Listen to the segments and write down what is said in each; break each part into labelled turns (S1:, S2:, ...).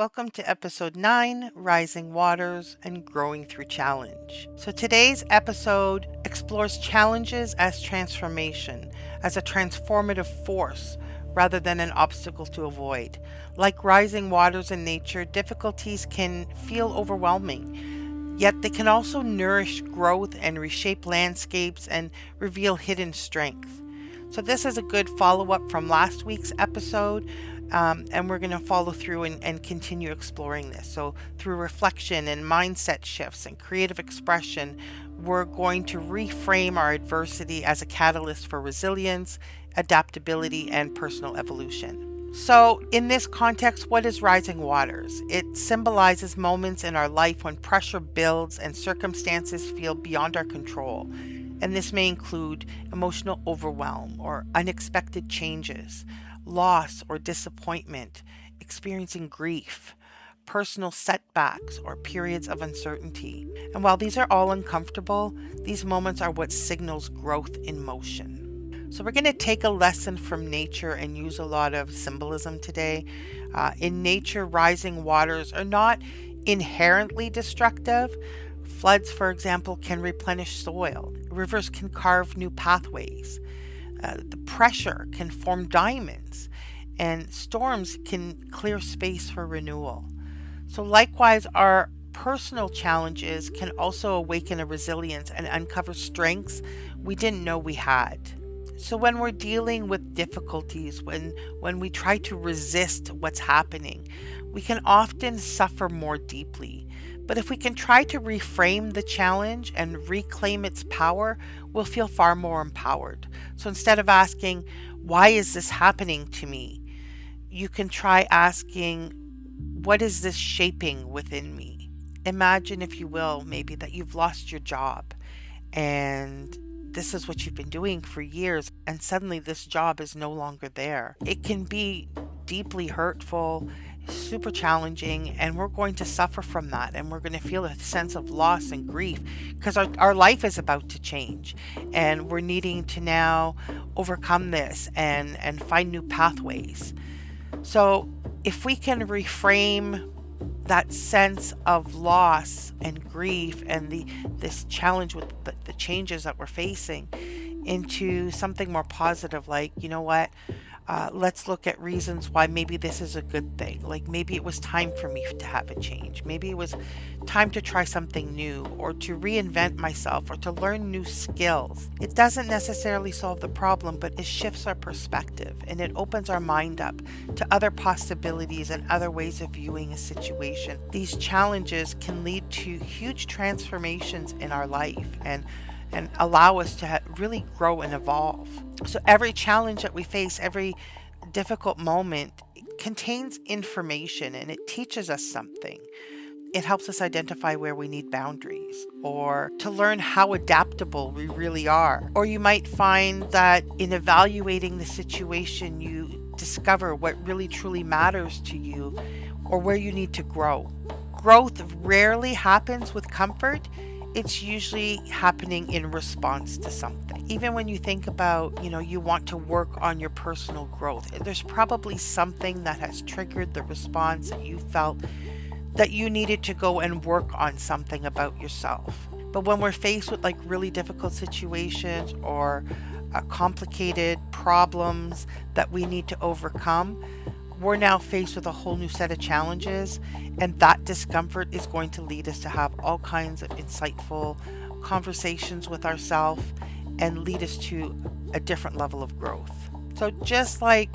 S1: Welcome to episode 9, Rising Waters and Growing Through Challenge. So today's episode explores challenges as transformation, as a transformative force rather than an obstacle to avoid. Like rising waters in nature, difficulties can feel overwhelming, yet they can also nourish growth and reshape landscapes and reveal hidden strength. So this is a good follow-up from last week's episode, and we're going to follow through and continue exploring this. So through reflection and mindset shifts and creative expression, we're going to reframe our adversity as a catalyst for resilience, adaptability, and personal evolution. So, in this context, what is rising waters? It symbolizes moments in our life when pressure builds and circumstances feel beyond our control. And this may include emotional overwhelm or unexpected changes, loss or disappointment, experiencing grief, personal setbacks, or periods of uncertainty. And while these are all uncomfortable, these moments are what signals growth in motion. So we're going to take a lesson from nature and use a lot of symbolism today. In nature, rising waters are not inherently destructive. Floods, for example, can replenish soil. Rivers can carve new pathways. The pressure can form diamonds, and storms can clear space for renewal. So likewise, our personal challenges can also awaken a resilience and uncover strengths we didn't know we had. So when we're dealing with difficulties, when we try to resist what's happening, we can often suffer more deeply. But if we can try to reframe the challenge and reclaim its power, we'll feel far more empowered. So instead of asking, why is this happening to me? You can try asking, what is this shaping within me? Imagine, if you will, maybe that you've lost your job and this is what you've been doing for years, and suddenly this job is no longer there. It can be deeply hurtful, super challenging, and we're going to suffer from that, and we're going to feel a sense of loss and grief because our life is about to change, and we're needing to now overcome this and find new pathways. So if we can reframe that sense of loss and grief and this challenge with the changes that we're facing into something more positive, like, you know what, let's look at reasons why maybe this is a good thing. Like maybe it was time for me to have a change. Maybe it was time to try something new or to reinvent myself or to learn new skills. It doesn't necessarily solve the problem, but it shifts our perspective and it opens our mind up to other possibilities and other ways of viewing a situation. These challenges can lead to huge transformations in our life and allow us to really grow and evolve. So every challenge that we face, every difficult moment contains information and it teaches us something. It helps us identify where we need boundaries or to learn how adaptable we really are. Or you might find that in evaluating the situation, you discover what really truly matters to you or where you need to grow. Growth rarely happens with comfort. It's usually happening in response to something. Even when you think about, you want to work on your personal growth, there's probably something that has triggered the response that you felt that you needed to go and work on something about yourself. But when we're faced with like really difficult situations or complicated problems that we need to overcome, we're now faced with a whole new set of challenges, and that discomfort is going to lead us to have all kinds of insightful conversations with ourselves and lead us to a different level of growth. So just like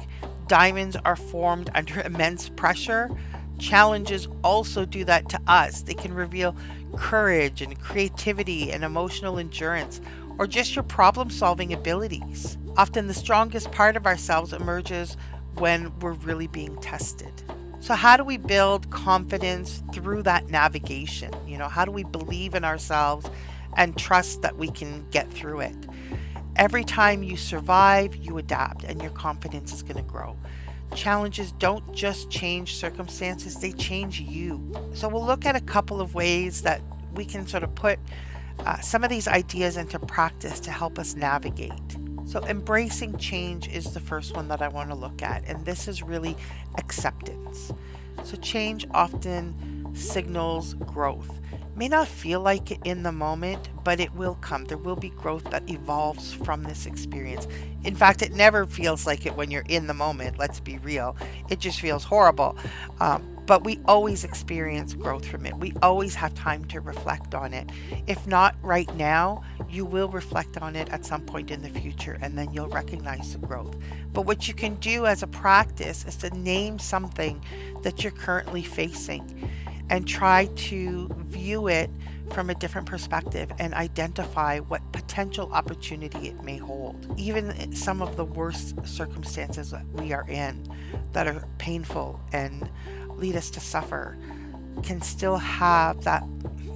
S1: diamonds are formed under immense pressure, challenges also do that to us. They can reveal courage and creativity and emotional endurance, or just your problem-solving abilities. Often the strongest part of ourselves emerges when we're really being tested. So how do we build confidence through that navigation? How do we believe in ourselves and trust that we can get through it? Every time you survive, you adapt and your confidence is going to grow. Challenges don't just change circumstances, they change you. So we'll look at a couple of ways that we can sort of put some of these ideas into practice to help us navigate. So embracing change is the first one that I want to look at, and this is really acceptance. So change often signals growth. May not feel like it in the moment, but it will come. There will be growth that evolves from this experience. In fact, it never feels like it when you're in the moment. Let's be real. It just feels horrible. But we always experience growth from it. We always have time to reflect on it. If not right now, you will reflect on it at some point in the future, and then you'll recognize the growth. But what you can do as a practice is to name something that you're currently facing and try to view it from a different perspective and identify what potential opportunity it may hold. Even some of the worst circumstances that we are in that are painful and lead us to suffer can still have that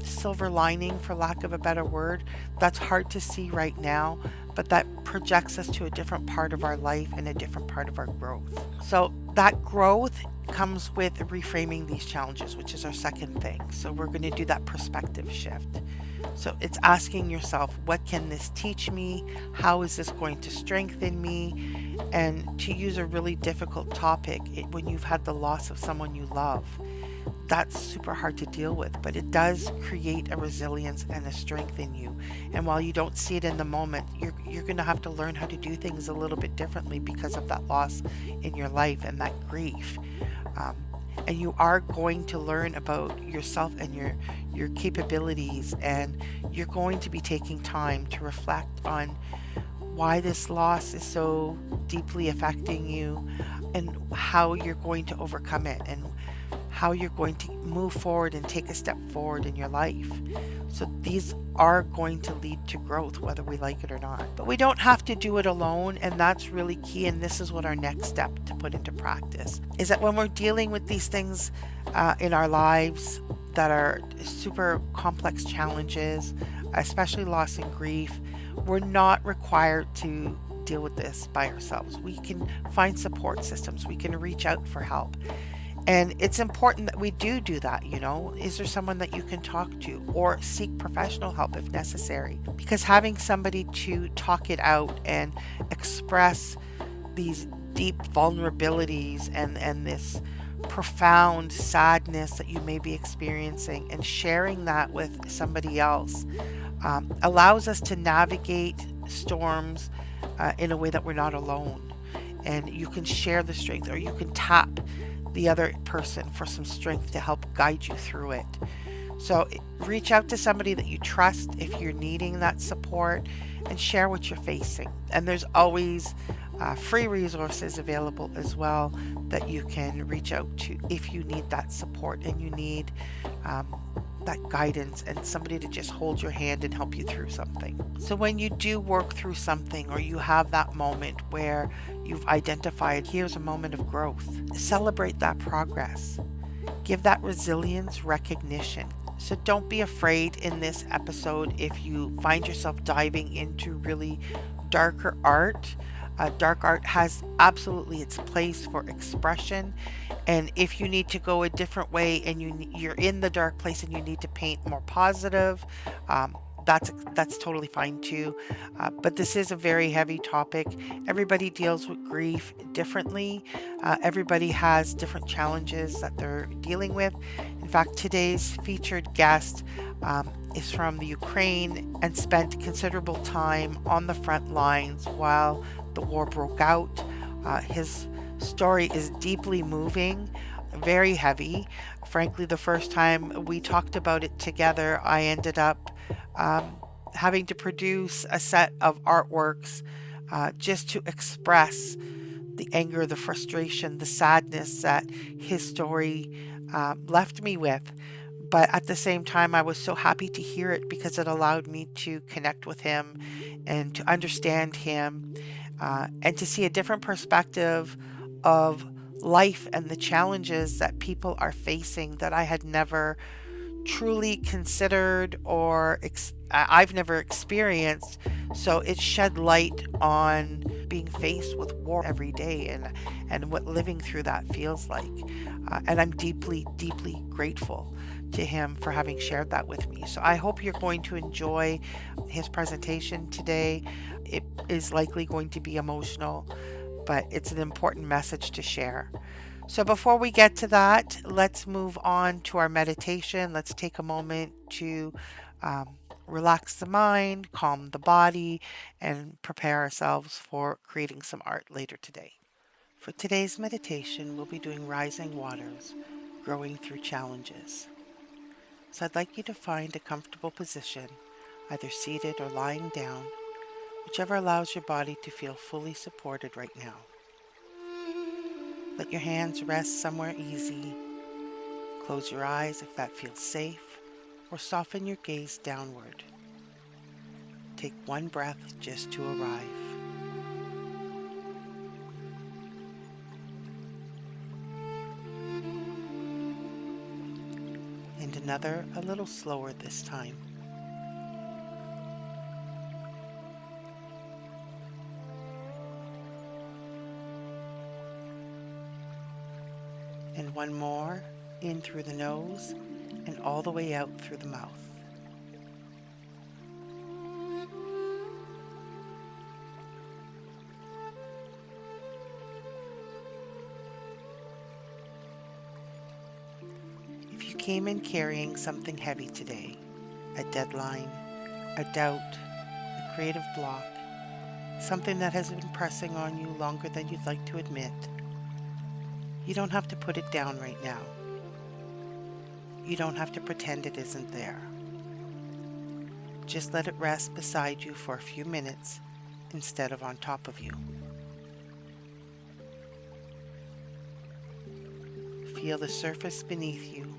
S1: silver lining, for lack of a better word, that's hard to see right now, but that projects us to a different part of our life and a different part of our growth. So that growth comes with reframing these challenges, which is our second thing. So we're going to do that perspective shift. So it's asking yourself, what can this teach me? How is this going to strengthen me? And to use a really difficult topic, when you've had the loss of someone you love, that's super hard to deal with, but it does create a resilience and a strength in you. And while you don't see it in the moment, you're going to have to learn how to do things a little bit differently because of that loss in your life and that grief. And you are going to learn about yourself and your capabilities, and you're going to be taking time to reflect on why this loss is so deeply affecting you and how you're going to overcome it and how you're going to move forward and take a step forward in your life. So these are going to lead to growth, whether we like it or not. But we don't have to do it alone, and that's really key. And this is what our next step to put into practice is that when we're dealing with these things in our lives that are super complex challenges, especially loss and grief, we're not required to deal with this by ourselves. We can find support systems. We can reach out for help. And it's important that we do that. Is there someone that you can talk to or seek professional help if necessary? Because having somebody to talk it out and express these deep vulnerabilities and this profound sadness that you may be experiencing and sharing that with somebody else allows us to navigate storms in a way that we're not alone. And you can share the strength, or you can tap the other person for some strength to help guide you through it. So reach out to somebody that you trust if you're needing that support, and share what you're facing. And there's always free resources available as well that you can reach out to if you need that support and you need that guidance and somebody to just hold your hand and help you through something. So when you do work through something, or you have that moment where you've identified, here's a moment of growth, celebrate that progress. Give that resilience recognition. So don't be afraid in this episode if you find yourself diving into really darker art. Dark art has absolutely its place for expression, and if you need to go a different way and you're in the dark place and you need to paint more positive, that's totally fine too. But this is a very heavy topic. Everybody deals with grief differently. Everybody has different challenges that they're dealing with. In fact, today's featured guest is from the Ukraine and spent considerable time on the front lines while the war broke out. His story is deeply moving, very heavy. Frankly, the first time we talked about it together, I ended up having to produce a set of artworks just to express the anger, the frustration, the sadness that his story left me with. But at the same time, I was so happy to hear it because it allowed me to connect with him and to understand him and to see a different perspective of life and the challenges that people are facing that I had never truly considered or I've never experienced. So it shed light on being faced with war every day and what living through that feels like. And I'm deeply, deeply grateful to him for having shared that with me. So I hope you're going to enjoy his presentation today. It is likely going to be emotional, but it's an important message to share. So before we get to that, let's move on to our meditation. Let's take a moment to relax the mind, calm the body, and prepare ourselves for creating some art later today. For today's meditation, we'll be doing rising waters, growing through challenges. So I'd like you to find a comfortable position, either seated or lying down, whichever allows your body to feel fully supported right now. Let your hands rest somewhere easy. Close your eyes if that feels safe, or soften your gaze downward. Take one breath just to arrive. And another a little slower this time. And one more, in through the nose and all the way out through the mouth. If you came in carrying something heavy today, a deadline, a doubt, a creative block, something that has been pressing on you longer than you'd like to admit, you don't have to put it down right now. You don't have to pretend it isn't there. Just let it rest beside you for a few minutes instead of on top of you. Feel the surface beneath you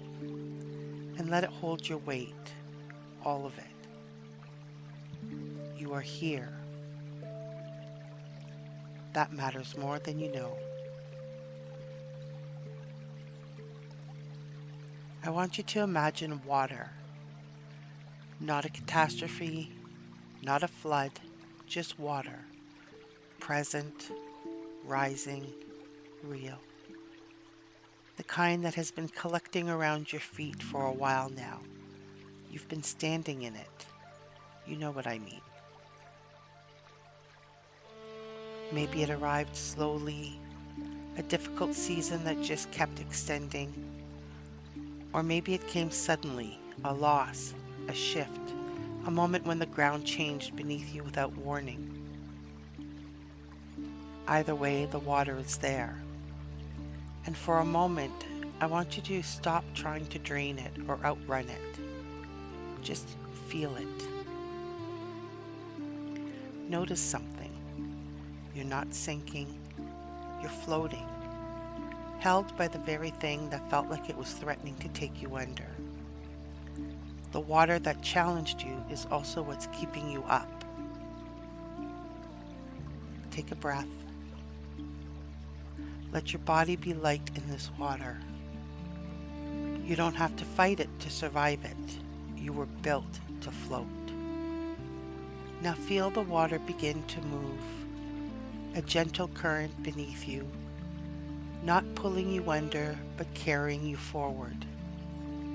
S1: and let it hold your weight, all of it. You are here. That matters more than you know. I want you to imagine water. Not a catastrophe, not a flood, just water. Present, rising, real. The kind that has been collecting around your feet for a while now. You've been standing in it. You know what I mean. Maybe it arrived slowly, a difficult season that just kept extending. Or maybe it came suddenly, a loss, a shift, a moment when the ground changed beneath you without warning. Either way, the water is there. And for a moment, I want you to stop trying to drain it or outrun it. Just feel it. Notice something. You're not sinking, you're floating, held by the very thing that felt like it was threatening to take you under. The water that challenged you is also what's keeping you up. Take a breath. Let your body be light in this water. You don't have to fight it to survive it. You were built to float. Now feel the water begin to move, a gentle current beneath you, not pulling you under, but carrying you forward.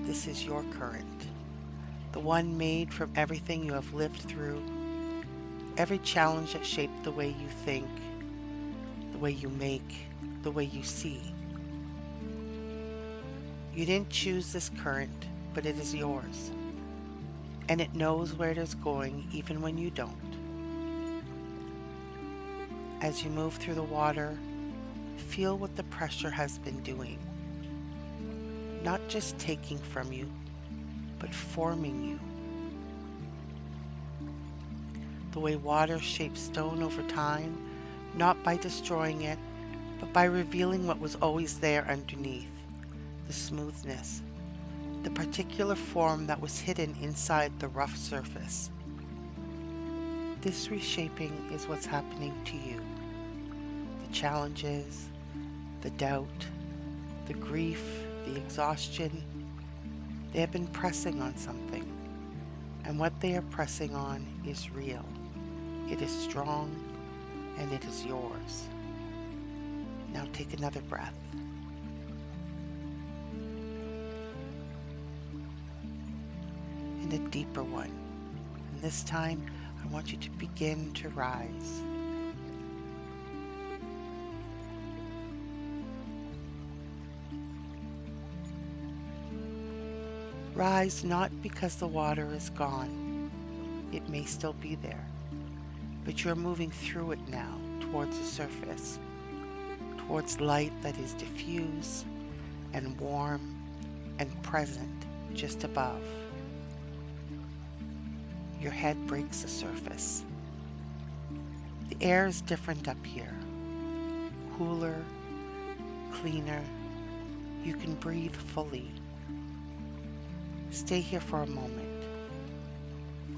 S1: This is your current, the one made from everything you have lived through, every challenge that shaped the way you think, the way you make, the way you see. You didn't choose this current, but it is yours. And it knows where it is going even when you don't. As you move through the water, feel what the pressure has been doing. Not just taking from you, but forming you. The way water shapes stone over time, not by destroying it, but by revealing what was always there underneath, the smoothness, the particular form that was hidden inside the rough surface. This reshaping is what's happening to you. The challenges, the doubt, the grief, the exhaustion, they have been pressing on something, and what they are pressing on is real. It is strong, and it is yours. Now take another breath. And a deeper one. And this time, I want you to begin to rise. Rise not because the water is gone. It may still be there, but you're moving through it now towards the surface, towards light that is diffuse and warm and present just above. Your head breaks the surface. The air is different up here, cooler, cleaner. You can breathe fully. Stay here for a moment.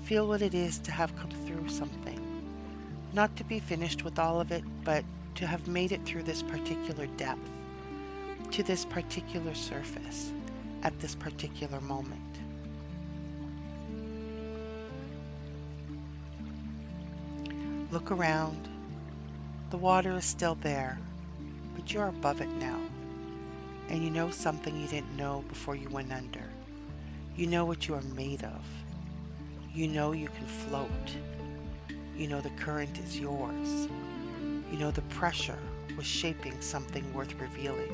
S1: Feel what it is to have come through something. Not to be finished with all of it, but to have made it through this particular depth, to this particular surface, at this particular moment. Look around. The water is still there, but you're above it now. And you know something you didn't know before you went under. You know what you are made of. You know you can float. You know the current is yours. You know the pressure was shaping something worth revealing.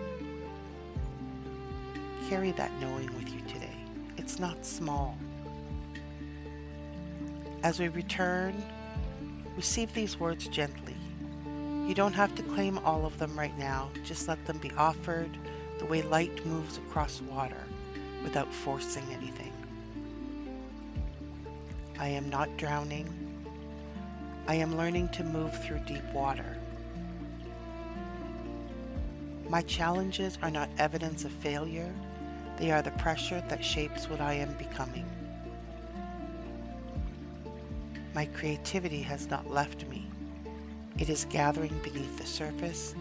S1: Carry that knowing with you today. It's not small. As we return, receive these words gently. You don't have to claim all of them right now. Just let them be offered the way light moves across water without forcing anything. I am not drowning. I am learning to move through deep water. My challenges are not evidence of failure. They are the pressure that shapes what I am becoming. My creativity has not left me. It is gathering beneath the surface,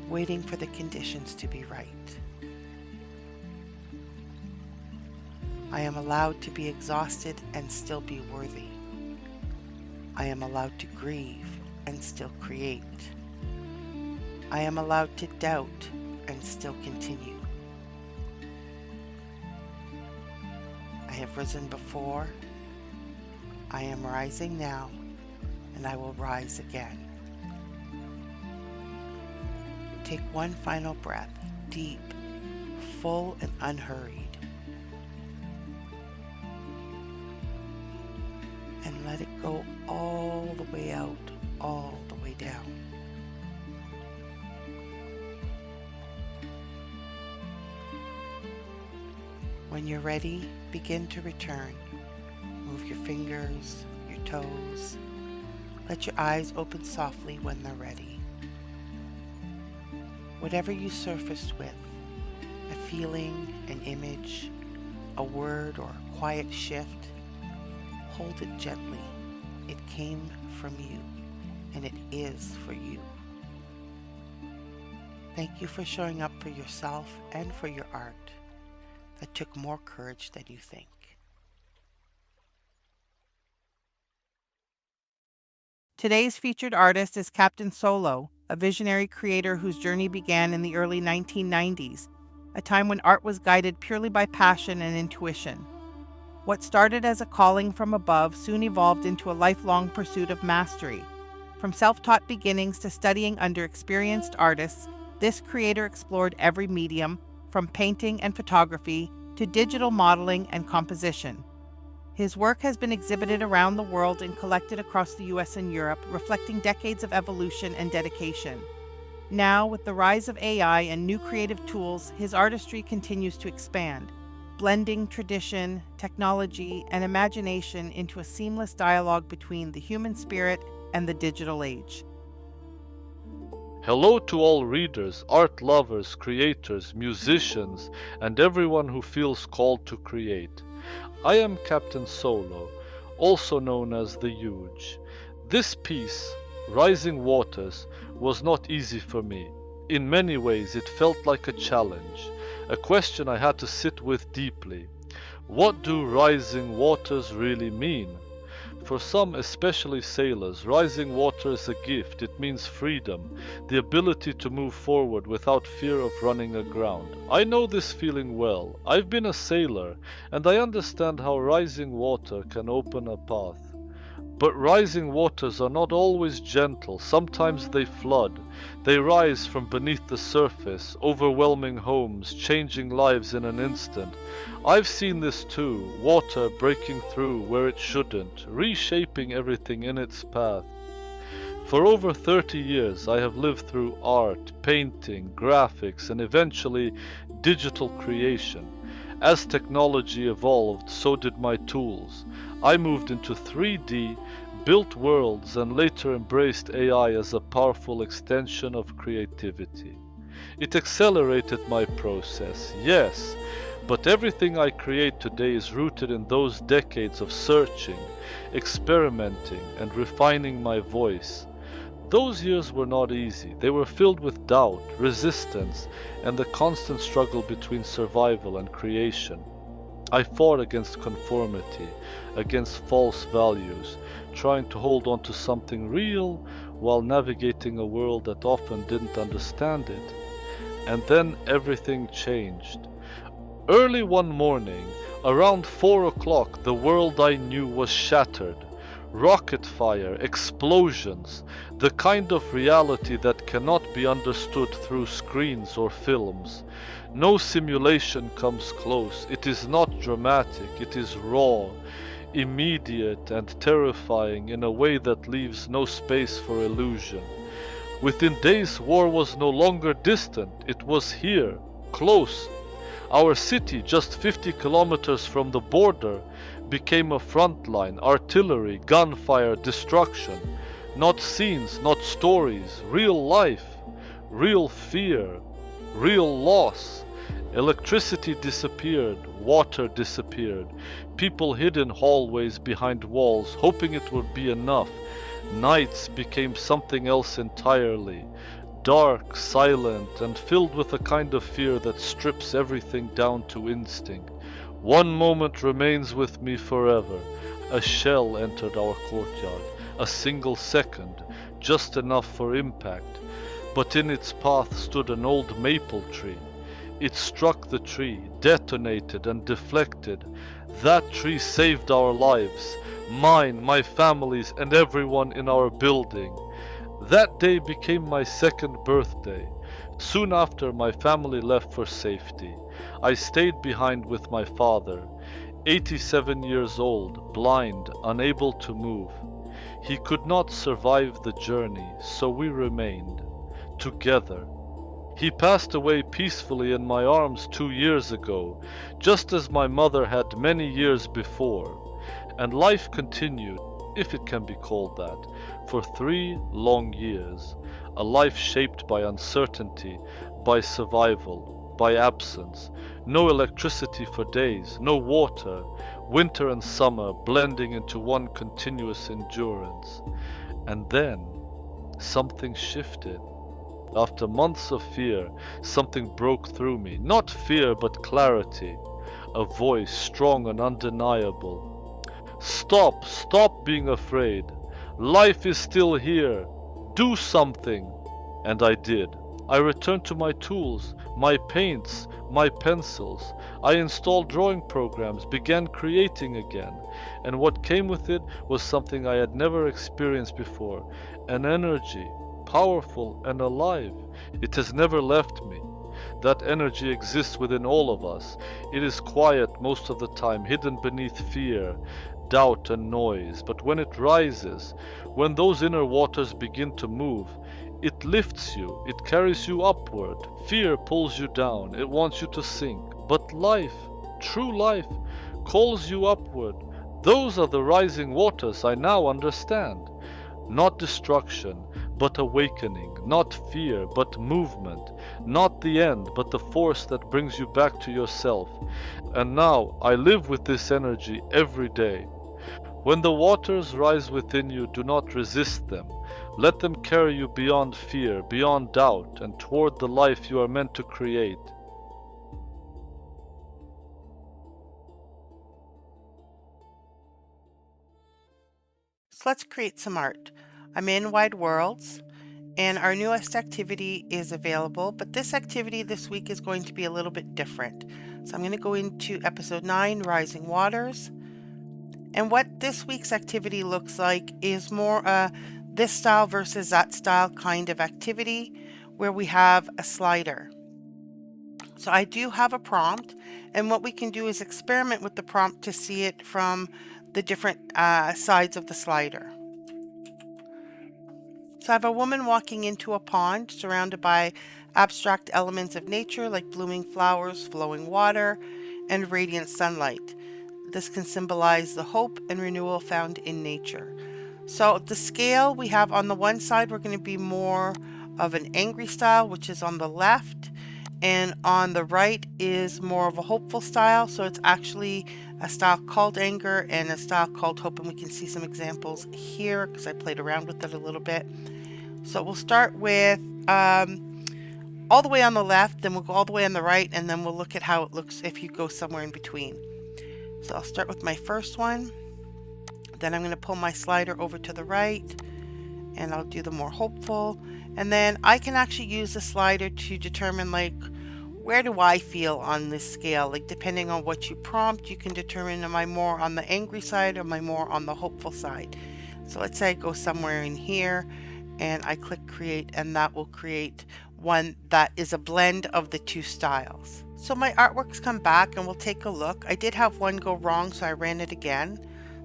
S1: waiting for the conditions to be right. I am allowed to be exhausted and still be worthy. I am allowed to grieve and still create. I am allowed to doubt and still continue. I have risen before. I am rising now, and I will rise again. Take one final breath, deep, full, and unhurried. And let it go all the way out, all the way down. When you're ready, begin to return. Move your fingers, your toes. Let your eyes open softly when they're ready. Whatever you surfaced with, a feeling, an image, a word, or a quiet shift, hold it gently. It came from you, and it is for you. Thank you for showing up for yourself and for your art. That took more courage than you think. Today's featured artist is Captain Solo, a visionary creator whose journey began in the early 1990s, a time when art was guided purely by passion and intuition. What started as a calling from above soon evolved into a lifelong pursuit of mastery. From self-taught beginnings to studying under experienced artists, this creator explored every medium, from painting and photography to digital modeling and composition. His work has been exhibited around the world and collected across the US and Europe, reflecting decades of evolution and dedication. Now, with the rise of AI and new creative tools, his artistry continues to expand, blending tradition, technology, and imagination into a seamless dialogue between the human spirit and the digital age.
S2: Hello to all readers, art lovers, creators, musicians, and everyone who feels called to create. I am Captain Solo, also known as the Huge. This piece, Rising Waters, was not easy for me. In many ways it felt like a challenge, a question I had to sit with deeply. What do rising waters really mean? For some, especially sailors, rising water is a gift. It means freedom, the ability to move forward without fear of running aground. I know this feeling well. I've been a sailor, and I understand how rising water can open a path. But rising waters are not always gentle. Sometimes they flood. They rise from beneath the surface, overwhelming homes, changing lives in an instant. I've seen this too, water breaking through where it shouldn't, reshaping everything in its path. For over 30 years, I have lived through art, painting, graphics, and eventually digital creation. As technology evolved, so did my tools. I moved into 3D, built worlds, and later embraced AI as a powerful extension of creativity. It accelerated my process, yes, but everything I create today is rooted in those decades of searching, experimenting, and refining my voice. Those years were not easy. They were filled with doubt, resistance, and the constant struggle between survival and creation. I fought against conformity, against false values, trying to hold on to something real while navigating a world that often didn't understand it. And then everything changed. Early one morning, around 4 o'clock, the world I knew was shattered. Rocket fire, explosions, the kind of reality that cannot be understood through screens or films. No simulation comes close. It is not dramatic, it is raw, immediate, and terrifying in a way that leaves no space for illusion. Within days, war was no longer distant, it was here, close. Our city, just 50 kilometers from the border, became a front line, artillery, gunfire, destruction. Not scenes, not stories, real life, real fear, real loss. Electricity disappeared, water disappeared. People hid in hallways behind walls, hoping it would be enough. Nights became something else entirely. Dark, silent, and filled with a kind of fear that strips everything down to instinct. One moment remains with me forever. A shell entered our courtyard. A single second, just enough for impact. But in its path stood an old maple tree. It struck the tree, detonated, and deflected. That tree saved our lives. Mine, my family's, and everyone in our building. That day became my second birthday. Soon after, my family left for safety. I stayed behind with my father, 87 years old, blind, unable to move. He could not survive the journey, so we remained together. He passed away peacefully in my arms 2 years ago, just as my mother had many years before. And life continued, if it can be called that, for 3 long years. A life shaped by uncertainty, by survival, by absence. No electricity for days, no water, winter and summer blending into one continuous endurance. And then something shifted. After months of fear, something broke through me. Not fear, but clarity. A voice strong and undeniable. Stop, stop being afraid. Life is still here. Do something. And I did. I returned to my tools, my paints, my pencils. I installed drawing programs, began creating again. And what came with it was something I had never experienced before. An energy, powerful and alive. It has never left me. That energy exists within all of us. It is quiet most of the time, hidden beneath fear, doubt and noise. But when it rises, when those inner waters begin to move, it lifts you, it carries you upward. Fear pulls you down, it wants you to sink. But life, true life, calls you upward. Those are the rising waters I now understand. Not destruction, but awakening. Not fear, but movement. Not the end, but the force that brings you back to yourself. And now I live with this energy every day. When the waters rise within you, do not resist them. Let them carry you beyond fear, beyond doubt, and toward the life you are meant to create.
S1: So let's create some art. I'm in Wide Worlds, and our newest activity is available, but this activity this week is going to be a little bit different. So I'm going to go into episode 9, Rising Waters, And what this week's activity looks like is more this style versus that style kind of activity where we have a slider. So I do have a prompt, and what we can do is experiment with the prompt to see it from the different sides of the slider. So I have a woman walking into a pond surrounded by abstract elements of nature like blooming flowers, flowing water, and radiant sunlight. This can symbolize the hope and renewal found in nature. So the scale we have on the one side, we're going to be more of an angry style, which is on the left, and on the right is more of a hopeful style. So it's actually a style called anger and a style called hope, and we can see some examples here because I played around with it a little bit. So we'll start with all the way on the left, then we'll go all the way on the right, and then we'll look at how it looks if you go somewhere in between. So I'll start with my first one. Then I'm going to pull my slider over to the right, and I'll do the more hopeful. And then I can actually use the slider to determine, like, where do I feel on this scale? Like, depending on what you prompt, you can determine, am I more on the angry side or am I more on the hopeful side? So let's say I go somewhere in here and I click create, and that will create one that is a blend of the two styles. So my artwork's come back and we'll take a look. I did have one go wrong, so I ran it again.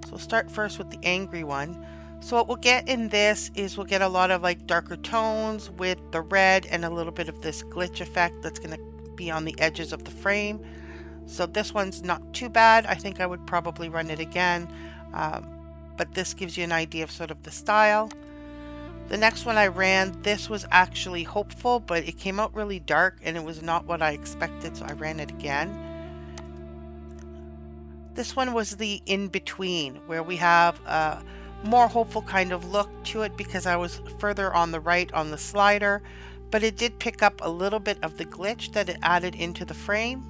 S1: So we'll start first with the angry one. So what we'll get in this is we'll get a lot of like darker tones with the red and a little bit of this glitch effect that's going to be on the edges of the frame. So this one's not too bad. I think I would probably run it again, but this gives you an idea of sort of the style. The next one I ran, this was actually hopeful, but it came out really dark and it was not what I expected, so I ran it again. This one was the in-between, where we have a more hopeful kind of look to it because I was further on the right on the slider, but it did pick up a little bit of the glitch that it added into the frame.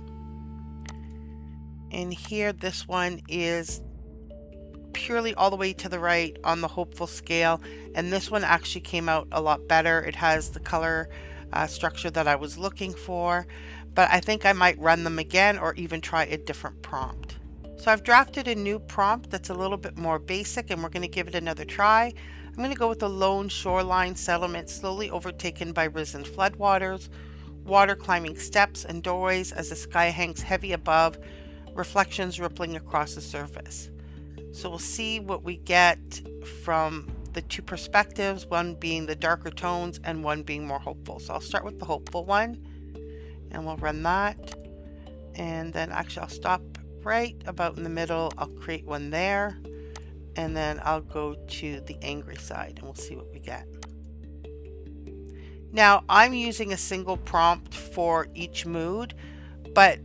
S1: And here, this one is purely all the way to the right on the hopeful scale, and this one actually came out a lot better. It has the color structure that I was looking for, but I think I might run them again or even try a different prompt. So I've drafted a new prompt that's a little bit more basic, and we're going to give it another try. I'm going to go with a lone shoreline settlement slowly overtaken by risen floodwaters, water climbing steps and doorways as the sky hangs heavy above, reflections rippling across the surface. So we'll see what we get from the two perspectives, one being the darker tones and one being more hopeful. So I'll start with the hopeful one and we'll run that. And then actually I'll stop right about in the middle. I'll create one there. And then I'll go to the angry side and we'll see what we get. Now I'm using a single prompt for each mood, but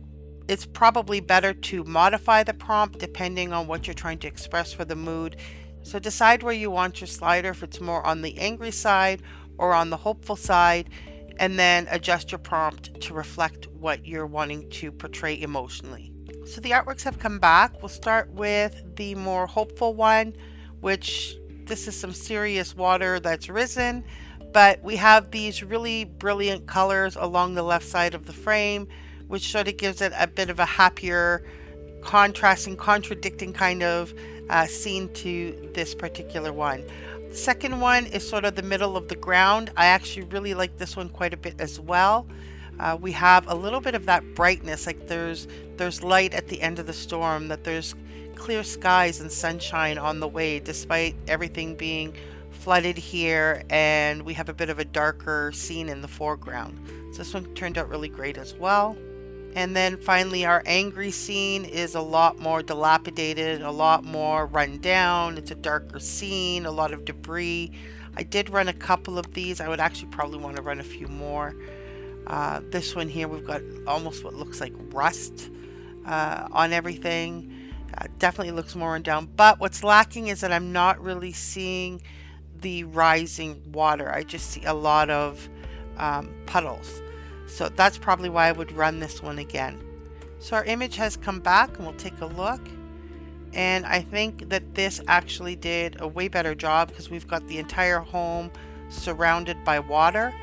S1: it's probably better to modify the prompt depending on what you're trying to express for the mood. So decide where you want your slider, if it's more on the angry side or on the hopeful side, and then adjust your prompt to reflect what you're wanting to portray emotionally. So the artworks have come back. We'll start with the more hopeful one, which this is some serious water that's risen, but we have these really brilliant colors along the left side of the frame, which sort of gives it a bit of a happier, contradicting kind of scene to this particular one. The second one is sort of the middle of the ground. I actually really like this one quite a bit as well. We have a little bit of that brightness, like there's light at the end of the storm, that there's clear skies and sunshine on the way, despite everything being flooded here, and we have a bit of a darker scene in the foreground. So this one turned out really great as well. And then finally, our angry scene is a lot more dilapidated, a lot more run down. It's a darker scene, a lot of debris. I did run a couple of these. I would actually probably want to run a few more. This one here, we've got almost what looks like rust on everything. Definitely looks more run down. But what's lacking is that I'm not really seeing the rising water. I just see a lot of puddles. So that's probably why I would run this one again. So our image has come back and we'll take a look. And I think that this actually did a way better job because we've got the entire home surrounded by water.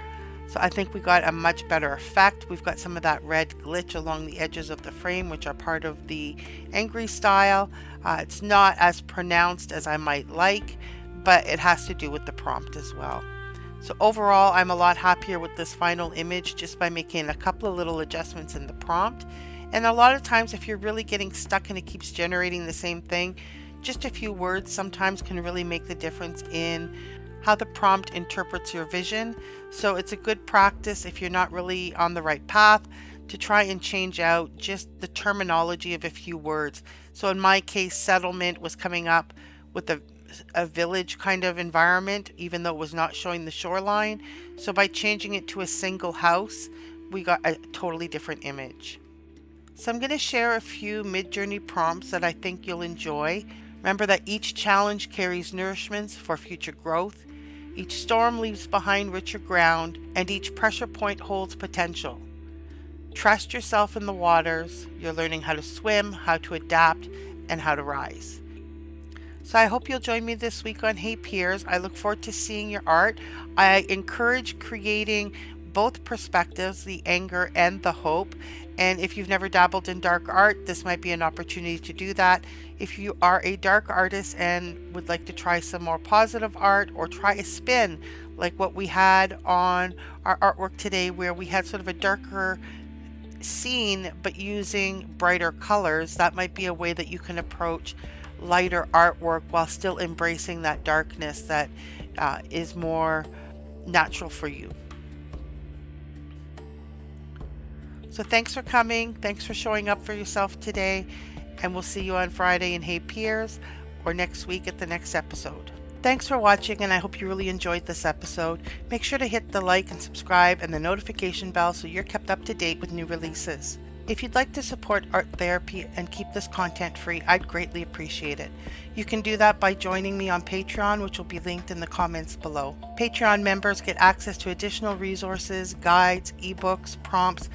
S1: So I think we got a much better effect. We've got some of that red glitch along the edges of the frame, which are part of the angry style. It's not as pronounced as I might like, but it has to do with the prompt as well. So overall, I'm a lot happier with this final image just by making a couple of little adjustments in the prompt. And a lot of times, if you're really getting stuck and it keeps generating the same thing, just a few words sometimes can really make the difference in how the prompt interprets your vision. So it's a good practice if you're not really on the right path to try and change out just the terminology of a few words. So in my case, settlement was coming up with a village kind of environment, even though it was not showing the shoreline. So by changing it to a single house, we got a totally different image. So I'm going to share a few mid-journey prompts that I think you'll enjoy. Remember that each challenge carries nourishments for future growth. Each storm leaves behind richer ground, and each pressure point holds potential. Trust yourself in the waters. You're learning how to swim, how to adapt, and how to rise. So I hope you'll join me this week on Hey Peers. I look forward to seeing your art. I encourage creating both perspectives, the anger and the hope. And if you've never dabbled in dark art, this might be an opportunity to do that. If you are a dark artist and would like to try some more positive art or try a spin like what we had on our artwork today, where we had sort of a darker scene but using brighter colors, that might be a way that you can approach lighter artwork while still embracing that darkness that is more natural for you. So thanks for coming. Thanks for showing up for yourself today. And we'll see you on Friday in Hey Peers or next week at the next episode. Thanks for watching, and I hope you really enjoyed this episode. Make sure to hit the like and subscribe and the notification bell so you're kept up to date with new releases. If you'd like to support art therapy and keep this content free, I'd greatly appreciate it. You can do that by joining me on Patreon, which will be linked in the comments below. Patreon members get access to additional resources, guides, ebooks, prompts,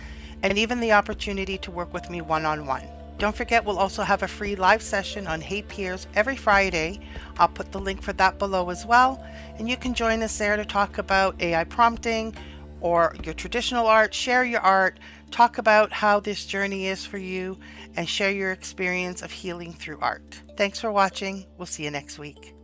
S1: and even the opportunity to work with me one-on-one. Don't forget, we'll also have a free live session on Hey Peers every Friday. I'll put the link for that below as well, and you can join us there to talk about AI prompting or your traditional art, share your art, talk about how this journey is for you, and share your experience of healing through art. Thanks for watching. We'll see you next week.